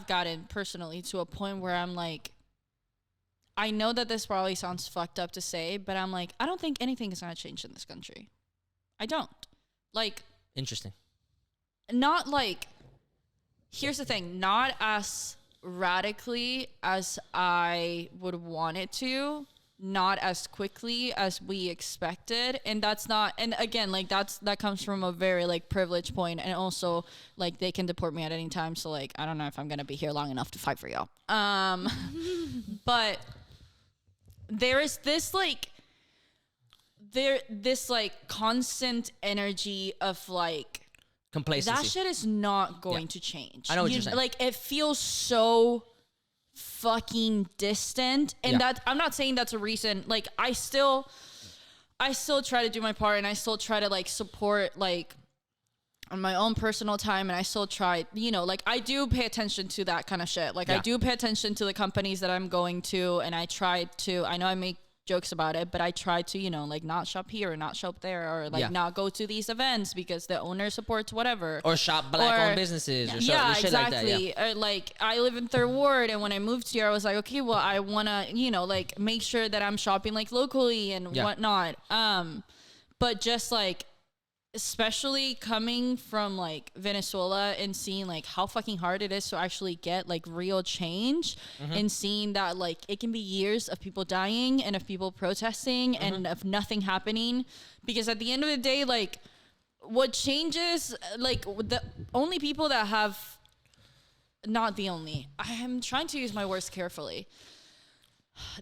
have gotten personally to a point where I'm like, I know that this probably sounds fucked up to say, but I'm like, I don't think anything is going to change in this country. I don't. Like. Interesting. Not like, here's the thing, not as radically as I would want it to, not as quickly as we expected, and that's not, and again, like that comes from a very like privileged point, and also like they can deport me at any time, so like I don't know if I'm gonna be here long enough to fight for y'all. But there is this like constant energy of like complacency. That shit is not going to change. I know what you're saying. Like, it feels so fucking distant. And that, I'm not saying that's a reason. Like, I still try to do my part, and I still try to, like, support, like, on my own personal time, and I still try, you know, like, I do pay attention to that kind of shit. Like, I do pay attention to the companies that I'm going to, and I know I make jokes about it, but I try to, you know, like not shop here or not shop there, or like not go to these events because the owner supports whatever, or shop black-owned businesses, or shit exactly. like that. Or like I live in Third Ward, and when I moved here, I was like, okay, well, I want to, you know, like make sure that I'm shopping like locally and whatnot. But just like, especially coming from like Venezuela and seeing like how fucking hard it is to actually get like real change, and seeing that like it can be years of people dying and of people protesting and of nothing happening, because at the end of the day, like what changes, like the only people that have, not the only, I am trying to use my words carefully,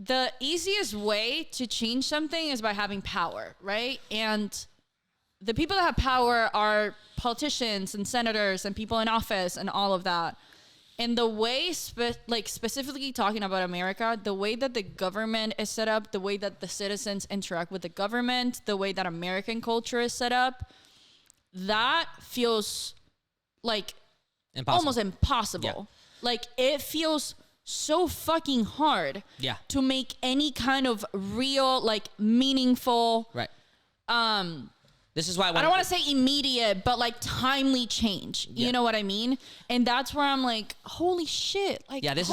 the easiest way to change something is by having power, right? And the people that have power are politicians and senators and people in office and all of that. And the way, specifically talking about America, the way that the government is set up, the way that the citizens interact with the government, the way that American culture is set up, that feels like almost impossible. Yeah. Like, it feels so fucking hard to make any kind of real, like, meaningful... Right. This is why I don't want to say immediate, but like timely change. You know what I mean? And that's where I'm like, holy shit! Like, this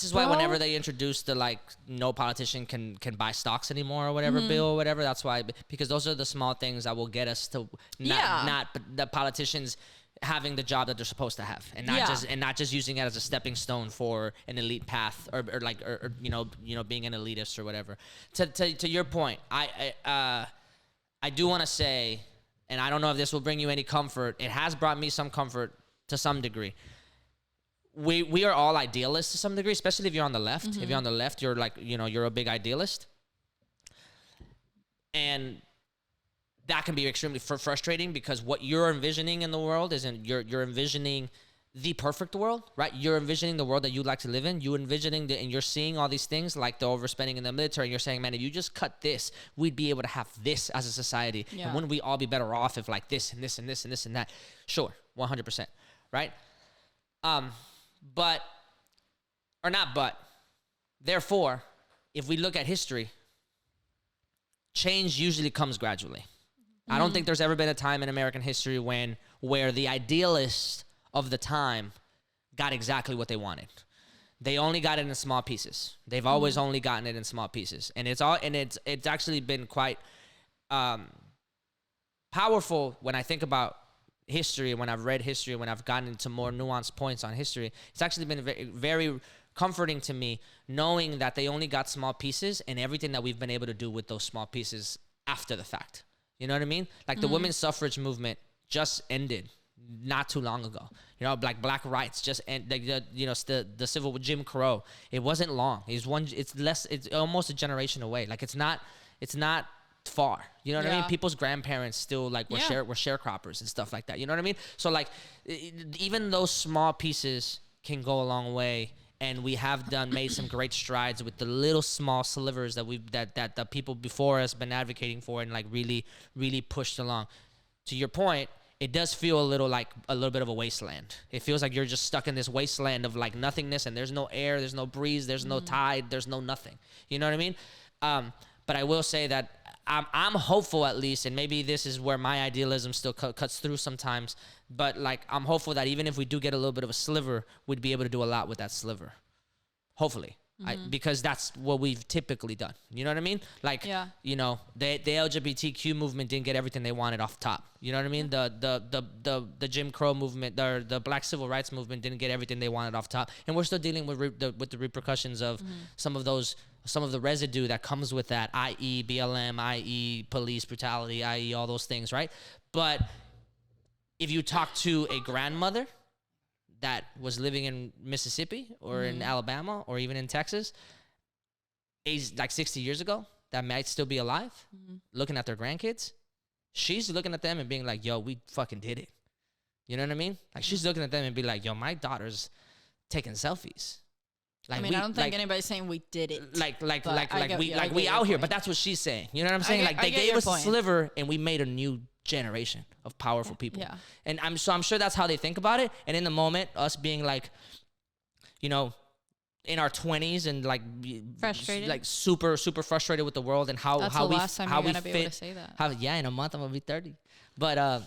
is why whenever they introduce the like no politician can buy stocks anymore or whatever bill or whatever, that's why, because those are the small things that will get us to not the politicians having the job that they're supposed to have, and not just using it as a stepping stone for an elite path or you know being an elitist or whatever. To your point, I do want to say, and I don't know if this will bring you any comfort, it has brought me some comfort to some degree. We are all idealists to some degree, especially if you're on the left. If you're on the left, you're like, you know, you're a big idealist. And that can be extremely frustrating, because what you're envisioning in the world isn't, you're envisioning the perfect world, right? You're envisioning the world that you'd like to live in. You're envisioning and you're seeing all these things like the overspending in the military. And you're saying, man, if you just cut this, we'd be able to have this as a society. And wouldn't we all be better off if like this and this and this and this and that? Sure, 100%, right? Therefore, if we look at history, change usually comes gradually. I don't think there's ever been a time in American history where the idealists of the time got exactly what they wanted. They only got it in small pieces. They've always only gotten it in small pieces, and it's actually been quite powerful when I think about history. When I've read history, when I've gotten into more nuanced points on history, it's actually been very, very comforting to me knowing that they only got small pieces, and everything that we've been able to do with those small pieces after the fact. You know what I mean? Like the women's suffrage movement just ended not too long ago. You know, like black rights just end. Like the civil with Jim Crow. It wasn't long. It's almost a generation away. Like it's not far. You know what I mean? People's grandparents still like were sharecroppers and stuff like that. You know what I mean? So like even those small pieces can go a long way. And we have made some great strides with the little small slivers that the people before us been advocating for and like really, really pushed along. To your point, it does feel a little bit of a wasteland. It feels like you're just stuck in this wasteland of like nothingness, and there's no air, there's no breeze, there's no tide, there's no nothing. You know what I mean? But I will say that I'm hopeful at least, and maybe this is where my idealism still cuts through sometimes. But like, I'm hopeful that even if we do get a little bit of a sliver, we'd be able to do a lot with that sliver. Hopefully. Because that's what we've typically done. You know what I mean? Like, you know, the LGBTQ movement didn't get everything they wanted off top. You know what I mean? The Jim Crow movement, the Black Civil Rights movement didn't get everything they wanted off top, and we're still dealing with the repercussions of some of the residue that comes with that, i.e. BLM, i.e. police brutality, i.e. all those things, right? But if you talk to a grandmother that was living in Mississippi or in Alabama or even in Texas, aged like 60 years ago, that might still be alive, looking at their grandkids, she's looking at them and being like, yo, we fucking did it. You know what I mean? Like, she's looking at them and be like, yo, my daughter's taking selfies. Like, I mean, I don't think anybody's saying we did it. We out here, but that's what she's saying. You know what I'm saying? Like, they gave us a sliver and we made a new generation of powerful people. Yeah. And I'm sure that's how they think about it. And in the moment, us being like, you know, in our 20s and like frustrated, like super frustrated with the world and how that's how the we last time how you're we gonna be fit. able to say that. In a month I'm gonna be 30. But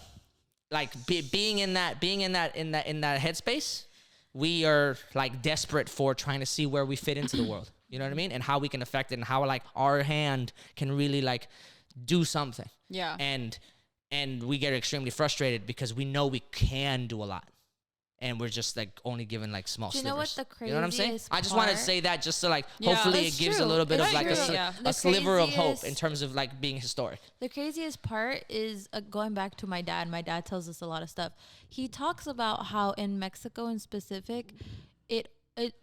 like being in that headspace, we are like desperate for trying to see where we fit into the world. You know what I mean? And how we can affect it and how like our hand can really like do something. Yeah. And we get extremely frustrated because we know we can do a lot. And we're just like only given like small slivers. You know what the craziest You know what I'm saying? I just wanted to say that just to like, Yeah, hopefully it that's gives true. a little bit It's of like true. a sliver of hope in terms of like being historic. The craziest part is going back to my dad. My dad tells us a lot of stuff. He talks about how in Mexico in specific, it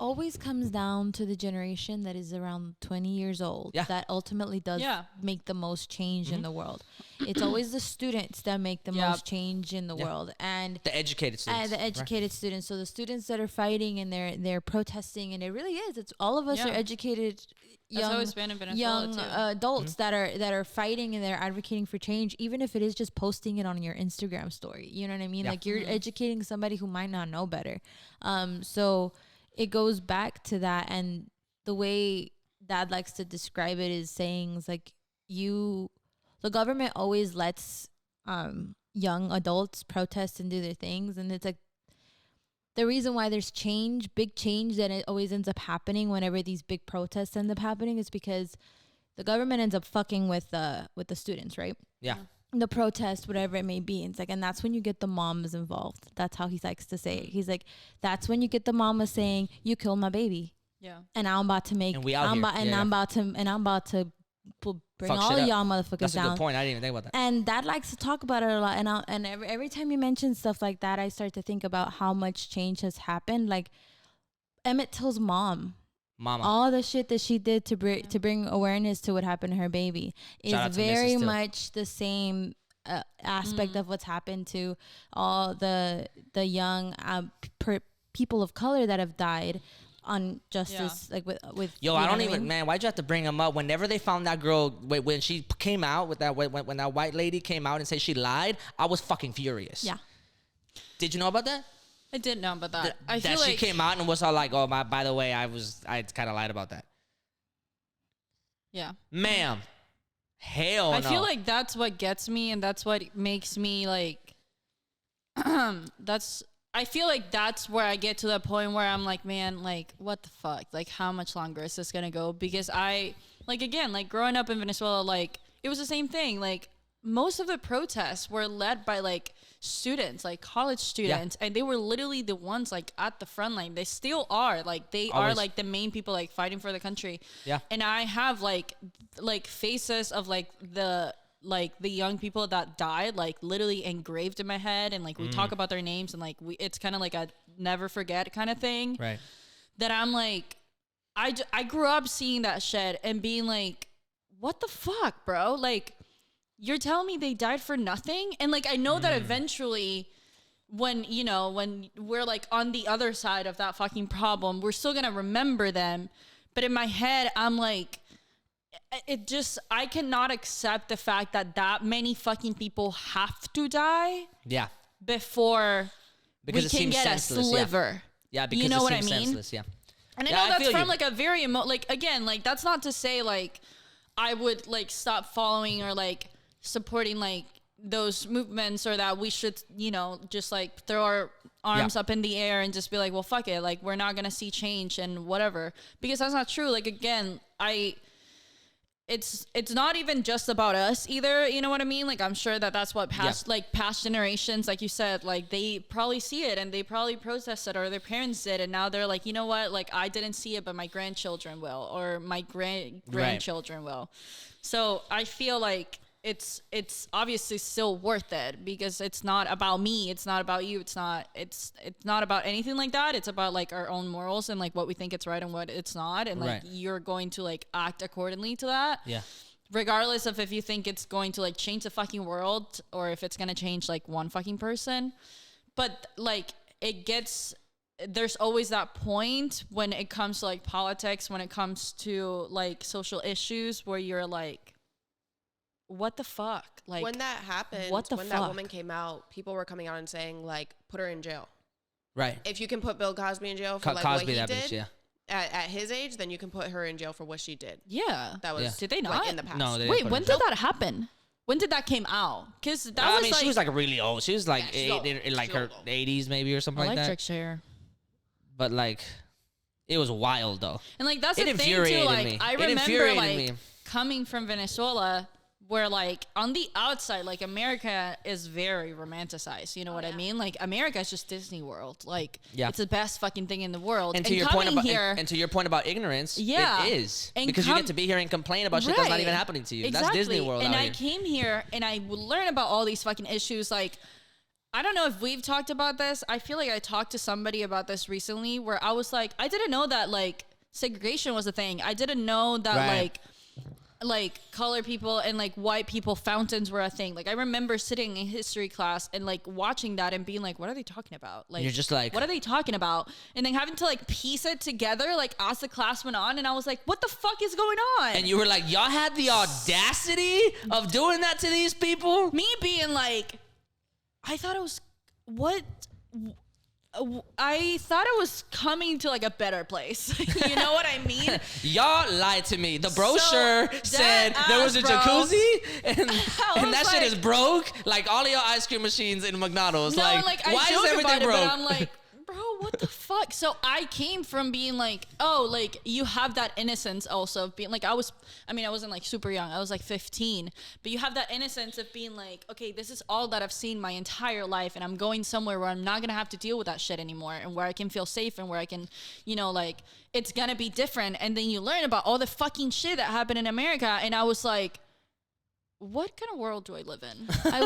always comes down to the generation that is around 20 years old that ultimately does make the most change in the world. It's always the students that make the most change in the world, and the educated students. Students. So the students that are fighting and they're protesting, and it really is. It's all of us are educated young adults that are fighting and they're advocating for change, even if it is just posting it on your Instagram story. You know what I mean? Like you're educating somebody who might not know better. So it goes back to that, and the way Dad likes to describe it is sayings like the government always lets young adults protest and do their things, and it's like the reason why there's big change, that it always ends up happening whenever these big protests end up happening, is because the government ends up fucking with the students, right? Yeah. The protest, whatever it may be. It's like, and that's when you get the moms involved. That's how he likes to say it. He's like, that's when you get the mama saying, you killed my baby. Yeah. And I'm about to make, I'm about to bring fuck all y'all motherfuckers down. That's a good point. I didn't even think about that. And Dad likes to talk about it a lot. And every time you mention stuff like that, I start to think about how much change has happened. Like Emmett Till's mama, all the shit that she did to bring awareness to what happened to her baby is very much the same aspect of what's happened to all the young people of color that have died on justice, like with I don't even, man, why'd you have to bring them up? Whenever they found that girl, when she came out with that, when that white lady came out and said she lied, I was fucking furious. Yeah. Did you know about that? I didn't know about that. I feel that like she came out and was all like, oh, by the way, I kind of lied about that. Yeah. Ma'am. Hell no. I feel like that's what gets me, and that's what makes me like, I feel like that's where I get to the point where I'm like, man, like, what the fuck? Like, how much longer is this gonna go? Because growing up in Venezuela, like, it was the same thing. Like, most of the protests were led by, like, students, like college students, and they were literally the ones, like, at the front line. They still are. Like, they are, like, the main people, like, fighting for the country. Yeah. And I have, like faces of, like, the young people that died, like, literally engraved in my head, and like we talk about their names, and like it's kind of like a never forget kind of thing, right? That I'm like, I grew up seeing that shit and being like, what the fuck, bro? Like, you're telling me they died for nothing? And like, I know that eventually when we're like on the other side of that fucking problem, we're still gonna remember them. But in my head, I'm like, I cannot accept the fact that many fucking people have to die. Yeah. Because we can get senseless, a sliver. Yeah, because you know what I mean? Senseless, yeah. And I know that's from like a very like, again, like, that's not to say like I would like stop following or like supporting like those movements, or that we should, you know, just like throw our arms up in the air and just be like, well, fuck it, like we're not gonna see change and whatever, because that's not true. Like, again, it's not even just about us either, you know what I mean? Like, I'm sure that that's what past generations, like you said, like they probably see it and they probably process it, or their parents did, and now they're like, you know what, like I didn't see it, but my grandchildren will, or my grandchildren will. So I feel like it's obviously still worth it, because it's not about me, it's not about you, it's not about anything like that. It's about like our own morals and like what we think it's right and what it's not, and like you're going to like act accordingly to that. Yeah. Regardless of if you think it's going to like change the fucking world, or if it's going to change like one fucking person. But like there's always that point when it comes to like politics, when it comes to like social issues, where you're like, what the fuck? Like, when that happened, when that woman came out, people were coming out and saying like, put her in jail. Right. If you can put Bill Cosby in jail for like Cosby, what he did at his age, then you can put her in jail for what she did. Yeah. That was Did they not? Like, in the past. No. Wait, when did that happen? When did that came out? Because that was like, she was like really old. She was like in like her 80s maybe or something like that. Electric chair. But like, it was wild though. And like that's the thing too. Like I remember like coming from Venezuela, where like on the outside, like America is very romanticized. You know what I mean? Like America is just Disney World. Like it's the best fucking thing in the world. And to your point about ignorance, it is, because you get to be here and complain about shit that's not even happening to you. Exactly. That's Disney World. And I came here and I would learn about all these fucking issues. Like, I don't know if we've talked about this. I feel like I talked to somebody about this recently, where I was like, I didn't know that like segregation was a thing. I didn't know that like color people and like white people fountains were a thing. Like I remember sitting in history class and like watching that and being like, what are they talking about? Like, you're just like, what are they talking about? And then having to like piece it together like as the class went on, and I was like, what the fuck is going on? And you were like, y'all had the audacity of doing that to these people? Me being like, I thought it was I thought it was coming to like a better place. You know what I mean? Y'all lied to me. The brochure said there was a jacuzzi and that shit is broke. Like all of your ice cream machines in McDonald's. No, like why is everything broke? But I'm like, bro, what the fuck? So I came from being like, oh, like you have that innocence also of being like, I wasn't like super young. I was like 15, but you have that innocence of being like, okay, this is all that I've seen my entire life, and I'm going somewhere where I'm not going to have to deal with that shit anymore, and where I can feel safe, and where I can, you know, like it's going to be different. And then you learn about all the fucking shit that happened in America. And I was like, what kind of world do I live in?